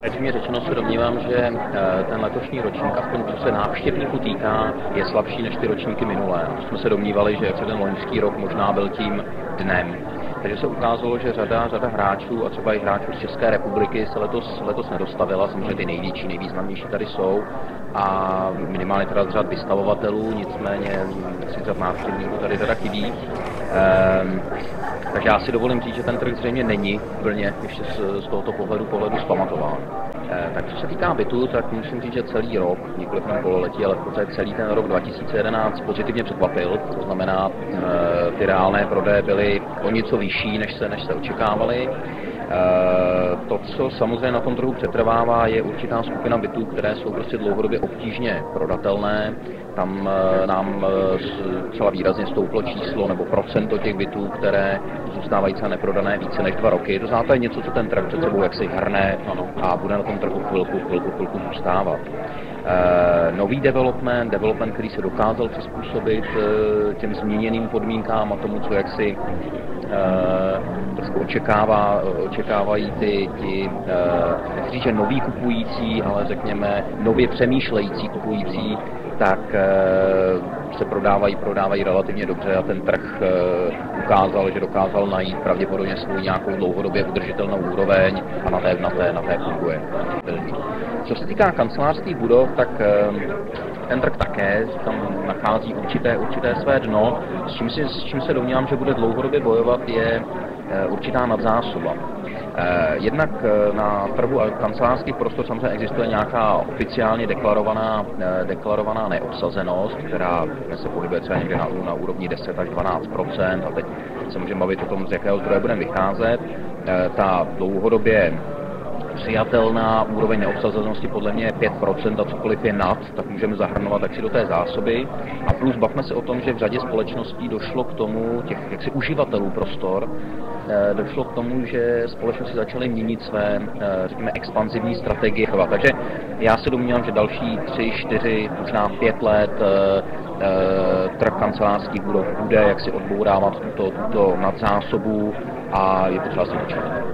Upřímně řečeno se domnívám, že ten letošní ročník, aspoň co se návštěvníků týká, je slabší než ty ročníky minulé. Jsme se domnívali, že ten loňský rok možná byl tím dnem. Takže se ukázalo, že řada hráčů a třeba i hráčů z České republiky se letos nedostavila. Samozřejmě ty největší, nejvýznamnější tady jsou a minimálně teda z řad vystavovatelů, nicméně si řad návštěvníků tady teda chybí. Takže já si dovolím říct, že ten trh zřejmě není úplně ještě z tohoto pohledu zpamatován. Tak co se týká bytu, tak musím říct, že celý rok, nikoliv na pololetí, ale v podstatě celý ten rok 2011 pozitivně překvapil. To znamená, ty reálné prodeje byly o něco vyšší, než se očekávaly. To, co samozřejmě na tom trhu přetrvává, je určitá skupina bytů, které jsou prostě dlouhodobě obtížně prodatelné. Tam nám celá výrazně stouplo číslo nebo procento těch bytů, které zůstávají třeba neprodané více než 2 roky. To znamená, to je něco, co ten trh před sebou jaksi hrne a bude na tom trhu chvilku zůstávat. Nový development, který se dokázal přizpůsobit těm změněným podmínkám a tomu, co jaksi očekávají ty nechci říct, že noví kupující, ale řekněme nově přemýšlející kupující, tak se prodávají relativně dobře a ten trh ukázal, že dokázal najít pravděpodobně svou nějakou dlouhodobě udržitelnou úroveň a na té funguje. Co se týká kancelářských budov, tak ten trh také tam nachází určité své dno. S čím se domnívám, že bude dlouhodobě bojovat, je určitá nadzásoba. Jednak na trhu kancelářských prostor samozřejmě existuje nějaká oficiálně deklarovaná neobsazenost, která se pohybuje třeba někde na úrovni 10 až 12%, a teď se můžeme bavit o tom, z jakého zdroje budeme vycházet. Ta dlouhodobě přijatelná úroveň neobsazenosti podle mě je 5% a cokoliv je nad, tak můžeme zahrnovat taky do té zásoby. A plus bavme se o tom, že v řadě společností došlo k tomu, těch jaksi uživatelů prostor, došlo k tomu, že společnosti začaly měnit své, řekněme, expanzivní strategie. Takže já se domnívám, že další 3, 4, možná 5 let trh kancelářských budov bude jaksi odbourávat tuto nadzásobu a je potřeba si počítat.